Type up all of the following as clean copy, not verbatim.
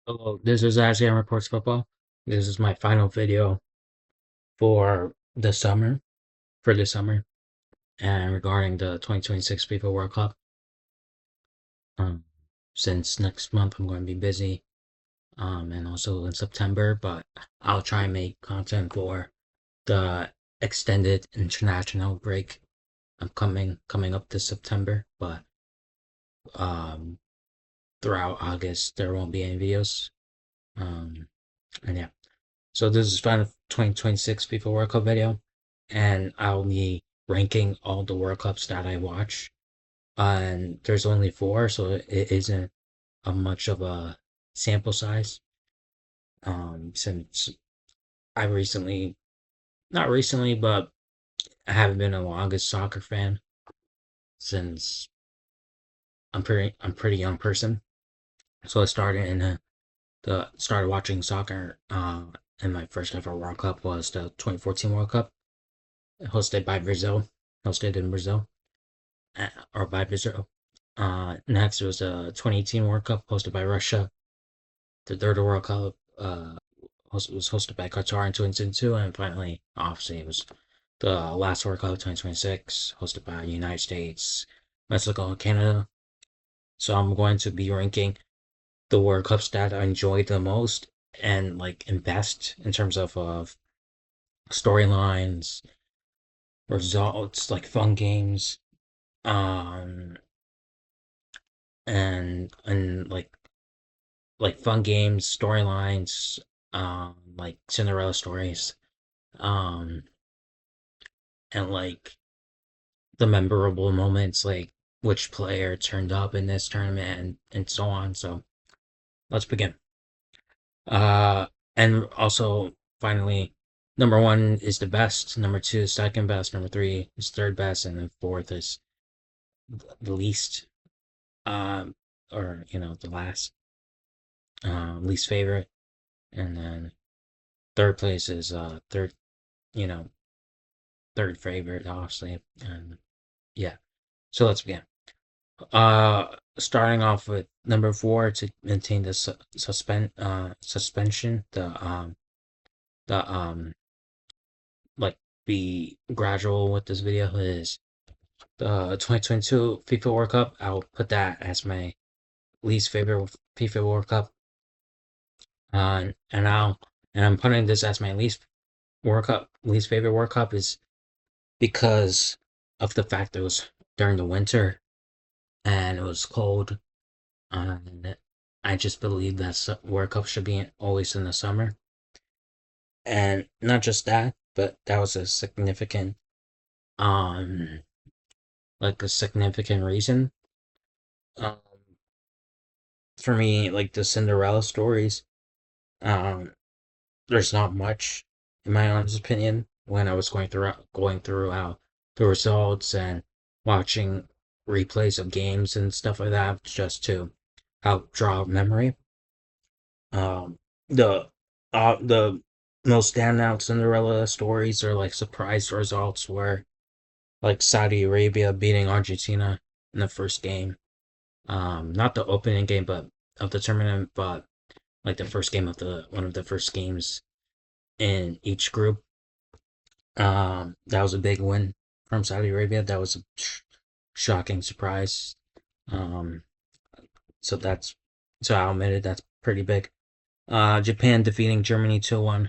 Hello, this is Asian Reports Football. This is my final video for the summer, and regarding the 2026 FIFA World Cup. Um, since next month I'm going to be busy, and also in September, but I'll try and make content for the extended international break coming up this September. But um, throughout August there won't be any videos. And yeah. So this is final 2026 FIFA World Cup video, and I'll be ranking all the World Cups that I watch. And there's only four, so it isn't a much of a sample size. Since I recently, not recently, but I haven't been the longest soccer fan since I'm pretty young person. So I started started watching soccer. And my first ever World Cup was the 2014 World Cup, hosted by Brazil, hosted in Brazil, or by Brazil. Next was the 2018 World Cup, hosted by Russia. The third World Cup was hosted by Qatar in 2022, and finally, obviously, it was the last World Cup 2026, hosted by the United States, Mexico, and Canada. So I'm going to be ranking the World Cups that I enjoyed the most and like invest in terms of storylines, results, like fun games, um, and like fun games, storylines, like Cinderella stories, um, and like the memorable moments, like which player turned up in this tournament and so on. So let's begin. Uh, and also finally, number one is the best, number two is second best, number three is third best, and then fourth is the least, um, or the last, least favorite, and then third place is you know, third favorite, obviously, and yeah. So let's begin. Starting off with number four to maintain the suspension, the like be gradual with this video is the 2022 FIFA World Cup. I'll put that as my least favorite FIFA World Cup. And I'm putting this as my least favorite World Cup is because of the fact that it was during the winter and it was cold. And I just believe that World Cup should be always in the summer. And not just that, but that was a significant, um, like a significant reason. Um, for me, like the Cinderella stories, um, there's not much, in my honest opinion, when I was going through how the results and watching replays of games and stuff like that, just to help draw out memory. Um, the most standout Cinderella stories are like surprise results where like Saudi Arabia beating Argentina in the first game. Not the opening game, but of the tournament, but like the first game of the one of the first games in each group. That was a big win from Saudi Arabia. That was a shocking surprise. Um, so that's so I'll admit it. That's pretty big. Japan defeating Germany 2-1.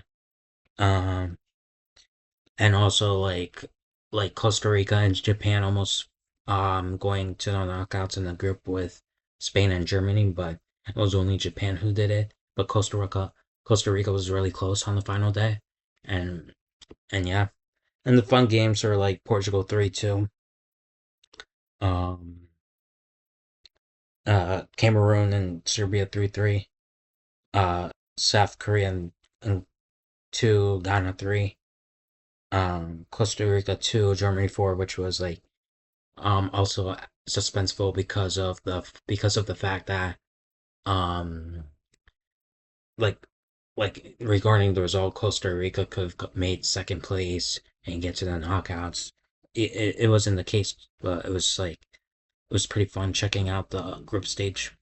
Um, and also like Costa Rica and Japan almost going to the knockouts in the group with Spain and Germany, but it was only Japan who did it. But Costa Rica was really close on the final day, and yeah, and the fun games are like Portugal 3-2, um, Cameroon and Serbia 3-3, South Korea and 2, Ghana 3, Costa Rica 2, Germany 4, which was like also suspenseful because of the fact that um like regarding the result, Costa Rica could have made second place and get to the knockouts. It wasn't the case, but it was pretty fun checking out the group stage.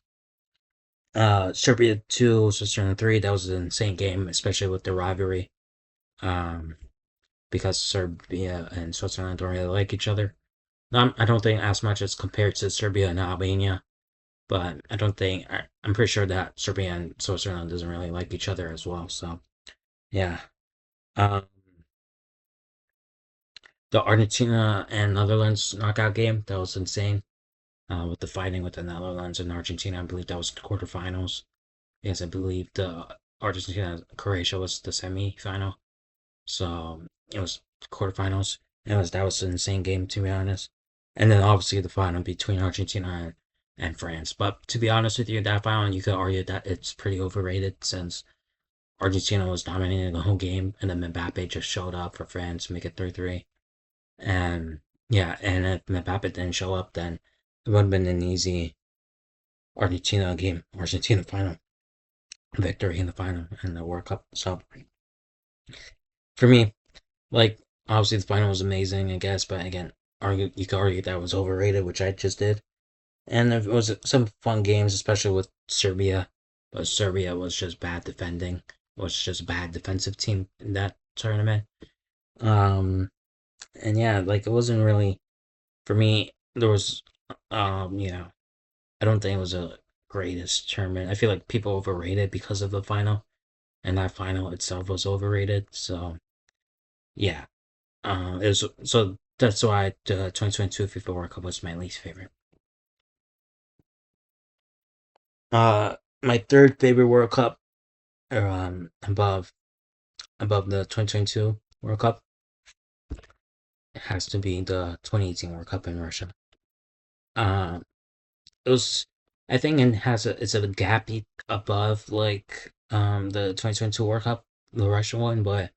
Serbia 2, Switzerland 3. That was an insane game, especially with the rivalry. Um, because Serbia and Switzerland don't really like each other. I don't think as much as compared to Serbia and Albania, but I don't think I'm pretty sure that Serbia and Switzerland doesn't really like each other as well. So yeah, um, the Argentina and Netherlands knockout game that was insane. With the fighting with the Netherlands and Argentina, I believe that was the quarterfinals. Yes, I believe the Argentina Croatia was the semi-final. So it was quarterfinals. That was an insane game, to be honest. And then obviously the final between Argentina and France. But to be honest with you, that final you could argue that it's pretty overrated since Argentina was dominating the whole game, and then Mbappe just showed up for France, make it 3-3. And yeah, and if Mbappe didn't show up, then it would have been an easy Argentina game, Argentina final victory in the final in the World Cup. So for me, like, obviously the final was amazing, I guess, but again, you could argue that was overrated, which I just did. And it was some fun games, especially with Serbia, but Serbia was just bad defending. It was just a bad defensive team in that tournament. Um, and yeah, like it wasn't really for me. There was, you know, I don't think it was a greatest tournament. I feel like people overrated because of the final, and that final itself was overrated. So yeah, it was so that's why the 2022 FIFA World Cup was my least favorite. My third favorite World Cup, above the 2022 World Cup, has to be the 2018 World Cup in Russia. Um, it was, I think, it has it's a gap above like the 2022 World Cup, the Russian one, but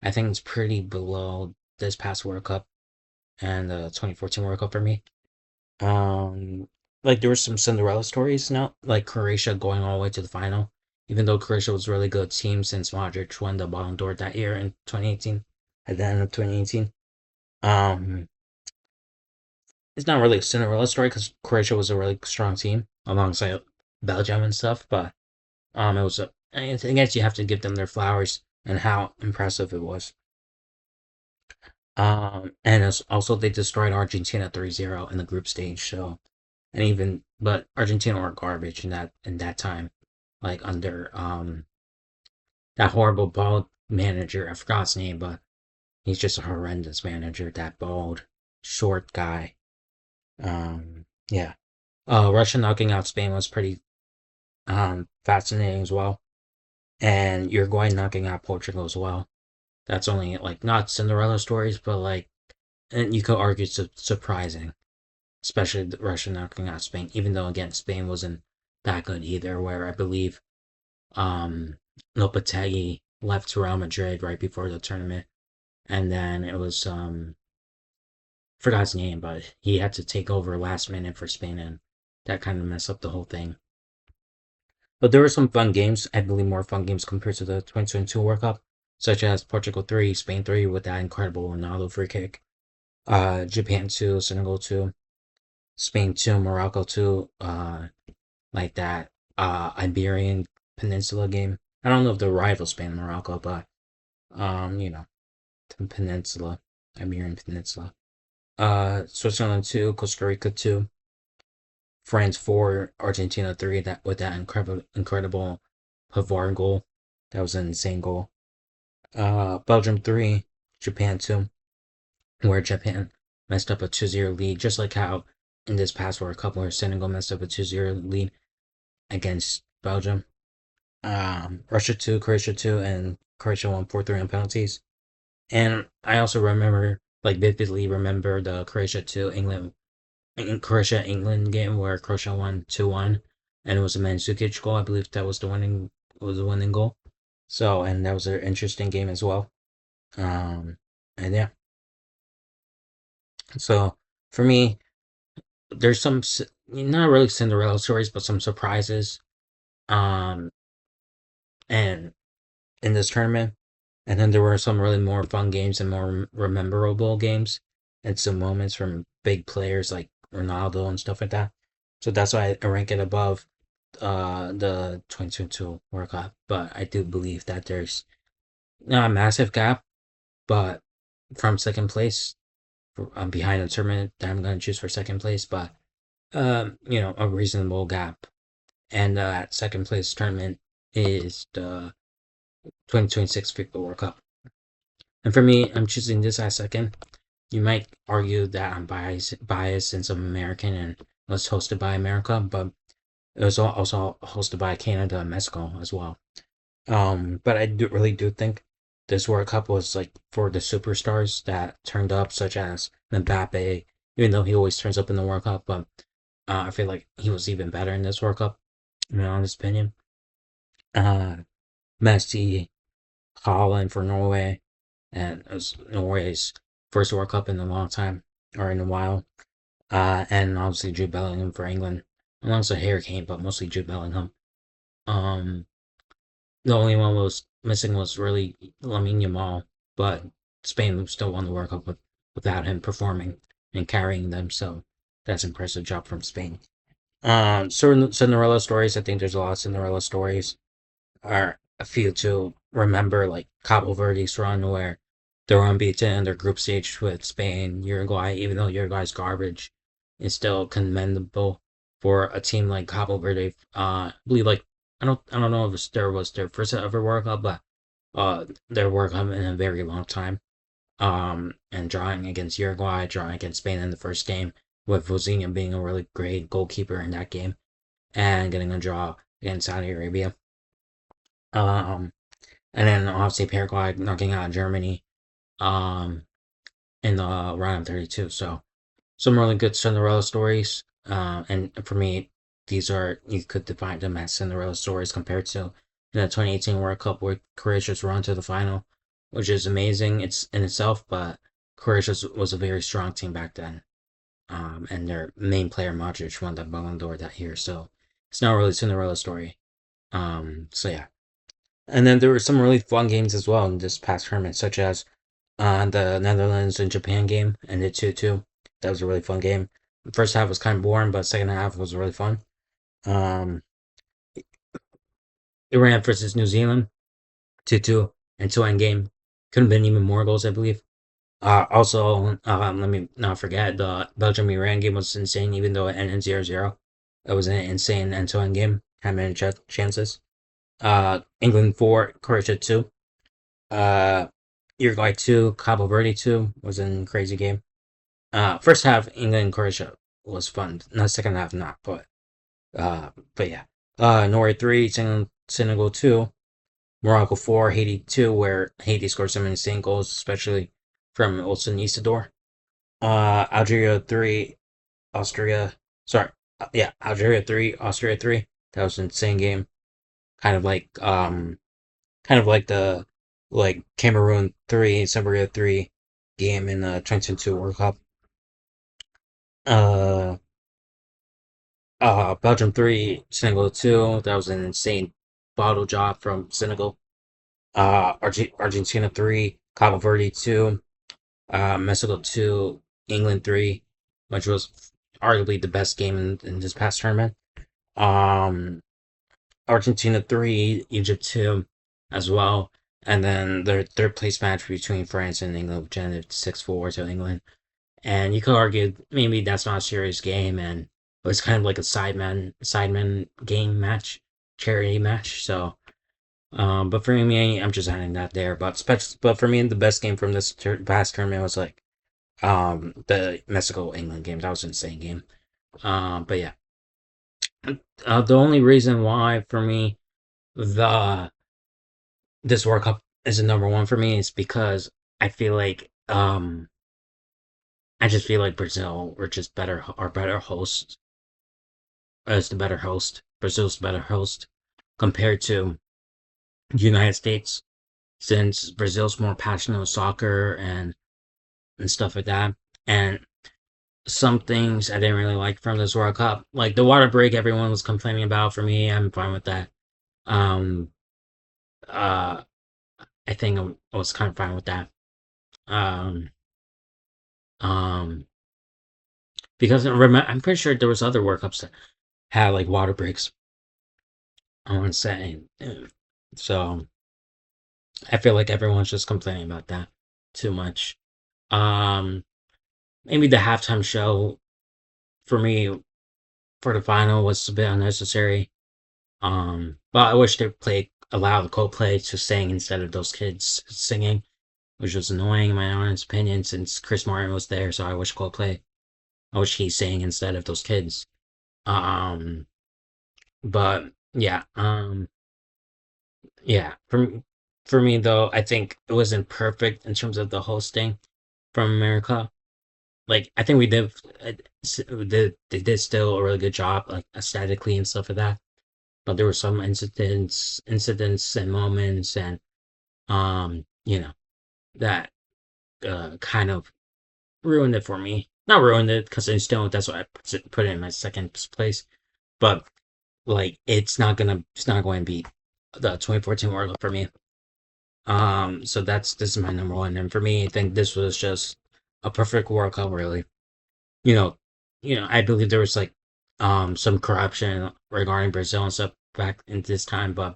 I think it's pretty below this past World Cup and the 2014 World Cup for me. Um, like there were some Cinderella stories now, like Croatia going all the way to the final, even though Croatia was a really good team since Modric won the Ballon d'Or that year in 2018, at the end of 2018. Um, it's not really a Cinderella story because Croatia was a really strong team alongside Belgium and stuff, but it was a. I guess you have to give them their flowers and how impressive it was. And it's also they destroyed Argentina 3-0 in the group stage, so and even but Argentina were garbage in that time, like under that horrible bald manager. I forgot his name, but he's just a horrendous manager. That bald, short guy. Yeah. Russia knocking out Spain was pretty fascinating as well, and Uruguay knocking out Portugal as well. That's only like not Cinderella stories, but like, and you could argue it's surprising, especially Russia knocking out Spain, even though again Spain wasn't that good either. Where I believe Lopetegui left to Real Madrid right before the tournament, and then it was forgot his name, but he had to take over last minute for Spain, and that kind of messed up the whole thing. But there were some fun games. I believe more fun games compared to the 2022 World Cup, such as Portugal 3, Spain 3 with that incredible Ronaldo free kick, Japan 2, Senegal 2, Spain 2, Morocco 2, like that Iberian Peninsula game. I don't know if they're rival Spain and Morocco, but you know, the Peninsula, Iberian Peninsula. Switzerland 2, Costa Rica 2, France 4, Argentina 3. That with that incredible Pavard goal. That was an insane goal. Belgium 3, Japan 2, where Japan messed up a 2-0 lead, just like how in this past World Cup where Senegal messed up a 2-0 lead against Belgium. Russia 2, Croatia 2, and Croatia won 4-3 on penalties. And I also remember, like vividly remember the Croatia England game where Croatia won 2-1, and it was a Mandzukic goal. I believe that was the winning goal. So, and that was an interesting game as well. And yeah, so for me, there's some not really Cinderella stories, but some surprises. Um, and in this tournament, and then there were some really more fun games and more memorable games, and some moments from big players like Ronaldo and stuff like that. So that's why I rank it above the 2022 World Cup, but I do believe that there's not a massive gap, but from second place, I'm behind the tournament that I'm going to choose for second place, but a reasonable gap. And that second place tournament is the 2026 FIFA World Cup. And for me, I'm choosing this as second. You might argue that I'm biased since I'm American and it was hosted by America, but it was also hosted by Canada and Mexico as well. But I really do think this World Cup was like for the superstars that turned up, such as Mbappe, even though he always turns up in the World Cup, but I feel like he was even better in this World Cup, in my honest opinion. Uh, Messi, Holland for Norway, and it was Norway's first World Cup in a long time, or in a while. And obviously Jude Bellingham for England, alongside Harry Kane, but mostly Jude Bellingham. Um, the only one was missing was really Lamine Yamal, but Spain still won the World Cup without him performing and carrying them. So that's an impressive job from Spain. Certain Cinderella stories. I think there's a lot of Cinderella stories. Are a few to remember, like Cabo Verde's run where they were unbeaten in their group stage with Spain, Uruguay. Even though Uruguay's garbage, it's still commendable for a team like Cabo Verde. I believe like I don't know if there was their first ever World Cup, but their World Cup in a very long time. And drawing against Uruguay, drawing against Spain in the first game, with Vozinha being a really great goalkeeper in that game, and getting a draw against Saudi Arabia. Um, and then obviously Paraguay knocking out Germany um, in the round of 32. So some really good Cinderella stories. And for me, these are, you could define them as Cinderella stories compared to the 2018 World Cup where Croatia's run to the final, which is amazing it's in itself, but Croatia was a very strong team back then. And their main player Modric won the Ballon d'Or that year, so it's not really a Cinderella story. So yeah. And then there were some really fun games as well in this past tournament, such as the Netherlands and Japan game ended 2-2. That was a really fun game. The first half was kind of boring, but second half was really fun. Um, Iran versus New Zealand 2-2 and two end game. Could have been even more goals, I believe. Also, let me not forget the Belgium Iran game was insane, even though it ended 0-0. It was an insane end to end game. Had many chances. England 4, Croatia 2. Uh, Uruguay 2, Cabo Verde 2 was a crazy game. First half, England and Croatia was fun. Not second half, not, but yeah. Norway 3, Senegal 2, Morocco 4, Haiti 2, where Haiti scored some insane goals, especially from Olsen Isidore. Algeria 3, Austria, sorry, yeah, Algeria 3, Austria 3. That was an insane game. Kind of like, the Cameroon 3, Serbia 3 game in the 2022 World Cup. Uh, Belgium 3, Senegal 2. That was an insane bottle job from Senegal. Argentina 3, Cabo Verde 2, Mexico 2, England 3, which was arguably the best game in this past tournament. Um, Argentina 3, Egypt 2 as well. And then their third place match between France and England, which ended 6-4 to England. And you could argue maybe that's not a serious game, and it was kind of like a sideman game match, charity match. So, but for me, I'm just adding that there. But for me, the best game from this past tournament was like the Mexico England game. That was an insane game. But yeah, the only reason why for me the this World Cup is a number one for me is because I feel like I just feel like Brazil were just better hosts as the better host. Brazil's the better host compared to the United States, since Brazil's more passionate with soccer and stuff like that. And some things I didn't really like from this World Cup, like the water break, everyone was complaining about. For me, I'm fine with that. Um, uh, I think I was kind of fine with that. Um, um, because I'm pretty sure there was other World Cups that had like water breaks. I want to say. So I feel like everyone's just complaining about that too much. Um, Maybe the halftime show for me for the final was a bit unnecessary. But I wish they played allowed Coldplay to sing instead of those kids singing, which was annoying in my honest opinion since Chris Martin was there. So I wish Coldplay, I wish he sang instead of those kids. Um, but yeah, yeah. For me though, I think it wasn't perfect in terms of the hosting from America. Like I think we did, they did still a really good job, like aesthetically and stuff like that. But there were some incidents and moments, and that kind of ruined it for me. Not ruined it because I still that's why I put it in my second place. But like it's not going to be the 2014 World Cup for me. So this is my number one, and for me, I think this was just a perfect World Cup. Really, you know, I believe there was like some corruption regarding Brazil and stuff back in this time, but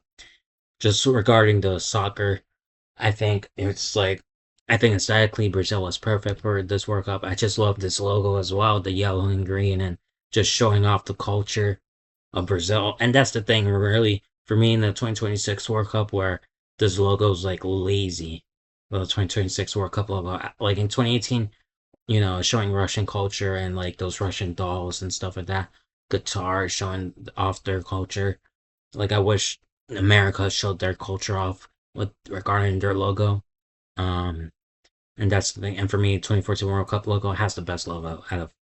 just regarding the soccer, I think it's like I think aesthetically Brazil was perfect for this World Cup. I just love this logo as well, the yellow and green, and just showing off the culture of Brazil. And that's the thing, really, for me in the 2026 World Cup, where this logo's like lazy. Well, the 2026 World Cup logo, like in 2018, showing Russian culture and like those Russian dolls and stuff like that, guitars showing off their culture. Like I wish America showed their culture off with regarding their logo. Um, and that's the thing. And for me, 2014 World Cup logo has the best logo out of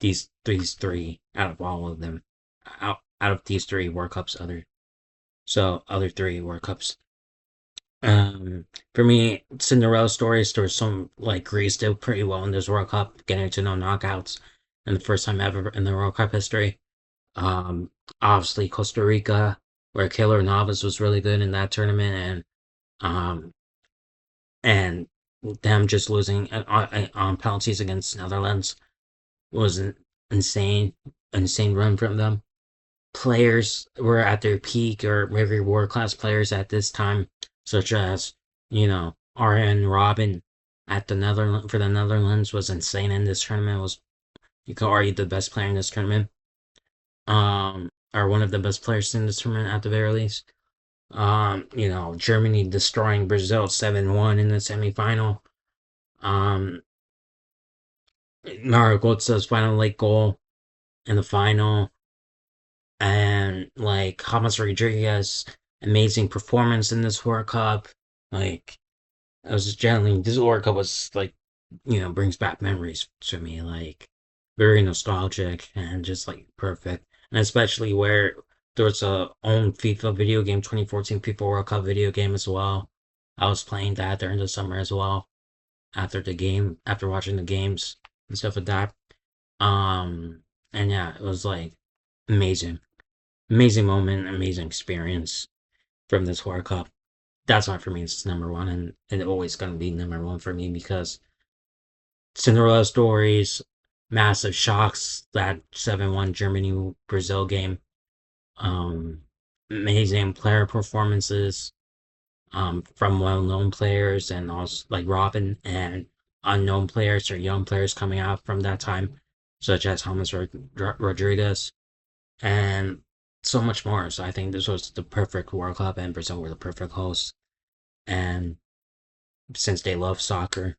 these three, out of all of them, out of these three World Cups. Other three World Cups. For me, Cinderella stories. There was some like Greece did pretty well in this World Cup, getting to no knockouts, and the first time ever in the World Cup history. Um, Obviously Costa Rica, where Keylor Navas was really good in that tournament, um, and them just losing on penalties against Netherlands was an insane run from them. Players were at their peak or maybe world class players at this time, such as Arjen Robben at the Netherlands for the Netherlands was insane in this tournament. Was you could argue the best player in this tournament, or one of the best players in this tournament at the very least. Germany destroying Brazil 7-1 in the semifinal. Um, Mario Götze's final late goal in the final, and like James Rodriguez amazing performance in this World Cup. Like I was just generally this World Cup was like brings back memories to me, like very nostalgic and just like perfect. And especially where there was a own FIFA video game, 2014 FIFA World Cup video game as well. I was playing that during the summer as well after watching the games and stuff like that. And yeah, it was like amazing, amazing moment, amazing experience from this World Cup. That's why for me it's number one, and it's always gonna be number one for me because Cinderella stories, massive shocks, that 7-1 Germany Brazil game, um, amazing player performances, from well-known players and also like Robin, and unknown players or young players coming out from that time, such as James Rodriguez, and so much more. So I think this was the perfect World Cup, and Brazil were the perfect hosts. And since they love soccer,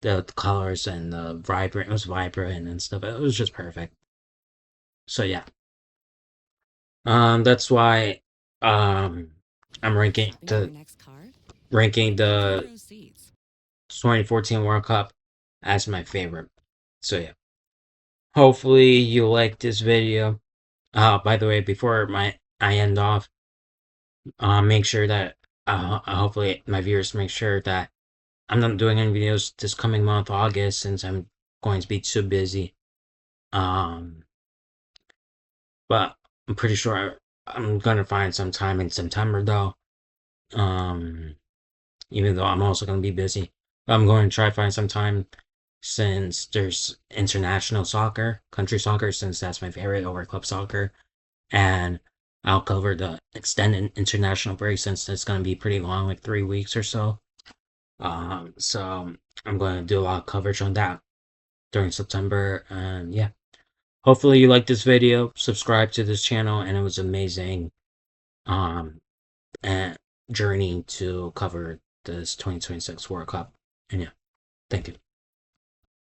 the colors and the vibrant, it was vibrant and stuff. It was just perfect. So yeah, that's why um I'm ranking the 2014 World Cup as my favorite. So yeah, hopefully you like this video. By the way, before I end off, make sure that hopefully my viewers make sure that I'm not doing any videos this coming month, August, since I'm going to be too busy. Um, but I'm pretty sure I'm gonna find some time in September though. Um, Even though I'm also gonna be busy, but I'm going to try to find some time since there's international soccer, country soccer, since that's my favorite over club soccer, and I'll cover the extended international break since it's going to be pretty long, like 3 weeks or so. So I'm going to do a lot of coverage on that during September. And yeah, hopefully you like this video. Subscribe to this channel, and it was amazing and journey to cover this 2026 World Cup. And yeah, thank you.